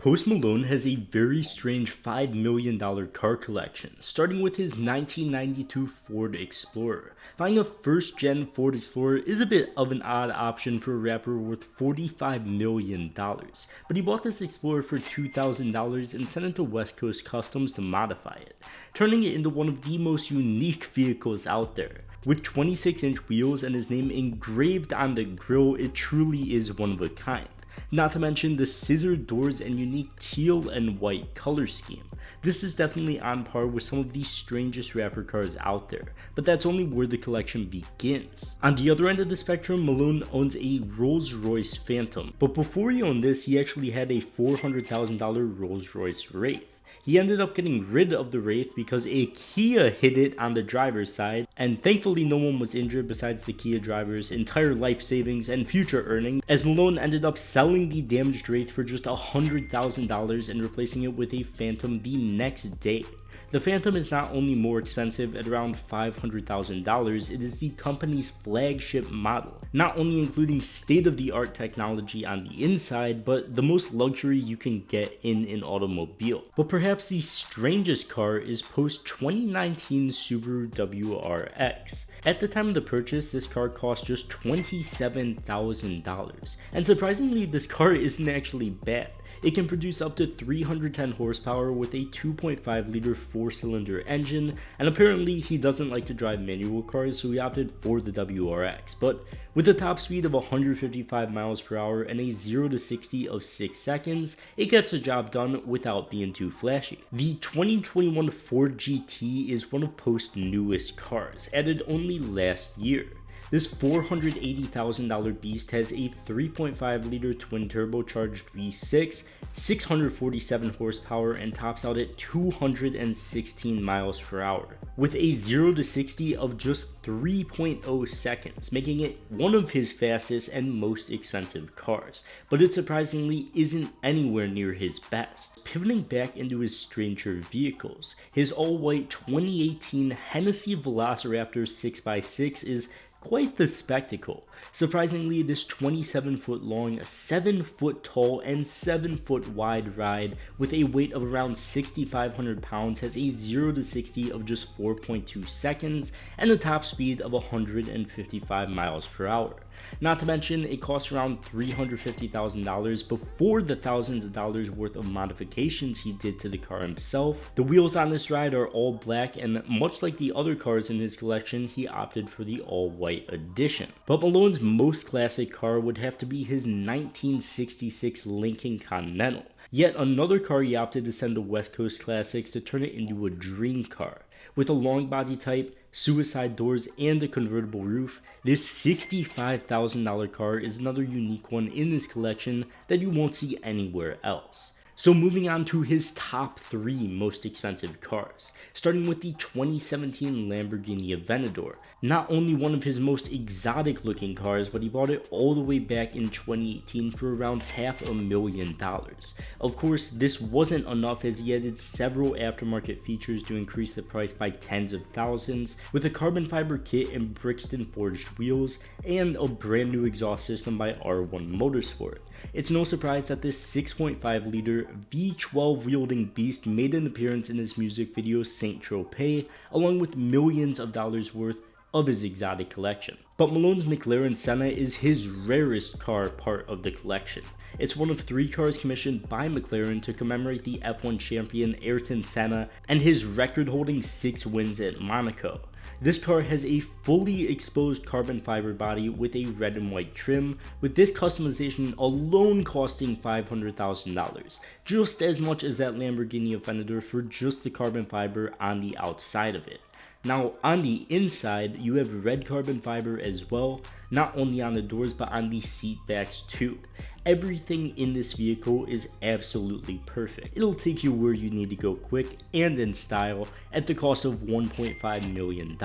Post Malone has a very strange $5 million car collection, starting with his 1992 Ford Explorer. Buying a first-gen Ford Explorer is a bit of an odd option for a rapper worth $45 million, but he bought this Explorer for $2,000 and sent it to West Coast Customs to modify it, turning it into one of the most unique vehicles out there. With 26-inch wheels and his name engraved on the grille, it truly is one of a kind. Not to mention the scissor doors and unique teal and white color scheme. This is definitely on par with some of the strangest rapper cars out there, but that's only where the collection begins. On the other end of the spectrum, Malone owns a Rolls-Royce Phantom, but before he owned this, he actually had a $400,000 Rolls-Royce Wraith. He ended up getting rid of the Wraith because a Kia hit it on the driver's side, and thankfully no one was injured besides the Kia driver's entire life savings and future earnings, as Malone ended up selling the damaged Wraith for just $100,000 and replacing it with a Phantom the next day. The Phantom is not only more expensive at around $500,000, it is the company's flagship model, not only including state-of-the-art technology on the inside, but the most luxury you can get in an automobile. But perhaps the strangest car is post-2019 Subaru WRX. At the time of the purchase, this car cost just $27,000, and surprisingly, this car isn't actually bad. It can produce up to 310 horsepower with a 2.5 liter 4-cylinder engine, and apparently he doesn't like to drive manual cars, so he opted for the WRX. But with a top speed of 155 miles per hour and a 0 to 60 of 6 seconds, it gets the job done without being too flashy. The 2021 Ford GT is one of Post's newest cars, added only last year. This $480,000 beast has a 3.5 liter twin turbocharged V6, 647 horsepower, and tops out at 216 miles per hour, with a 0 to 60 of just 3.0 seconds, making it one of his fastest and most expensive cars, but it surprisingly isn't anywhere near his best. Pivoting back into his stranger vehicles, his all-white 2018 Hennessy Velociraptor 6x6 is quite the spectacle. Surprisingly, this 27-foot long, 7-foot tall, and 7-foot wide ride with a weight of around 6,500 pounds has a 0 to 60 of just 4.2 seconds and a top speed of 155 miles per hour. Not to mention, it costs around $350,000 before the thousands of dollars worth of modifications he did to the car himself. The wheels on this ride are all black, and much like the other cars in his collection, he opted for the all-white edition. But Malone's most classic car would have to be his 1966 Lincoln Continental. Yet another car he opted to send to West Coast Classics to turn it into a dream car. With a long body type, suicide doors, and a convertible roof, this $65,000 car is another unique one in this collection that you won't see anywhere else. So moving on to his top 3 most expensive cars, starting with the 2017 Lamborghini Aventador. Not only one of his most exotic looking cars, but he bought it all the way back in 2018 for around $500,000. Of course, this wasn't enough as he added several aftermarket features to increase the price by tens of thousands, with a carbon fiber kit and Brixton forged wheels, and a brand new exhaust system by R1 Motorsport. It's no surprise that this 6.5 liter V12 wielding beast made an appearance in his music video Saint Tropez, along with millions of dollars worth of his exotic collection. But Malone's McLaren Senna is his rarest car part of the collection. It's one of 3 cars commissioned by McLaren to commemorate the F1 champion Ayrton Senna and his record-holding 6 wins at Monaco. This car has a fully exposed carbon fiber body with a red and white trim, with this customization alone costing $500,000, just as much as that Lamborghini Aventador for just the carbon fiber on the outside of it. Now on the inside, you have red carbon fiber as well, not only on the doors but on the seat backs too. Everything in this vehicle is absolutely perfect. It'll take you where you need to go quick and in style at the cost of $1.5 million.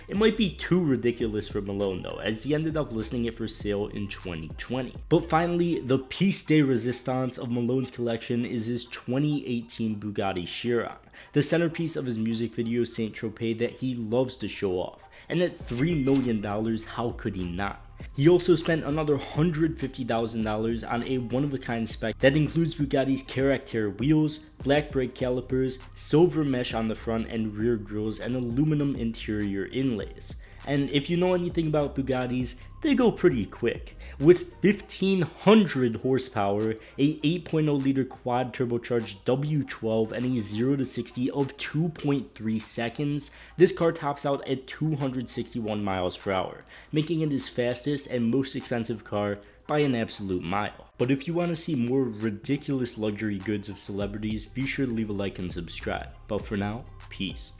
It might be too ridiculous for Malone though, as he ended up listing it for sale in 2020. But finally, the piece de resistance of Malone's collection is his 2018 Bugatti Chiron, the centerpiece of his music video Saint Tropez that he loves to show off. And at $3 million, how could he not? He also spent another $150,000 on a one-of-a-kind spec that includes Bugatti's character wheels, black brake calipers, silver mesh on the front and rear grills, and aluminum interior inlays. And if you know anything about Bugattis, they go pretty quick. With 1500 horsepower, a 8.0 liter quad turbocharged W12 and a 0 to 60 of 2.3 seconds, this car tops out at 261 miles per hour, making it his fastest and most expensive car by an absolute mile. But if you want to see more ridiculous luxury goods of celebrities, be sure to leave a like and subscribe. But for now, peace.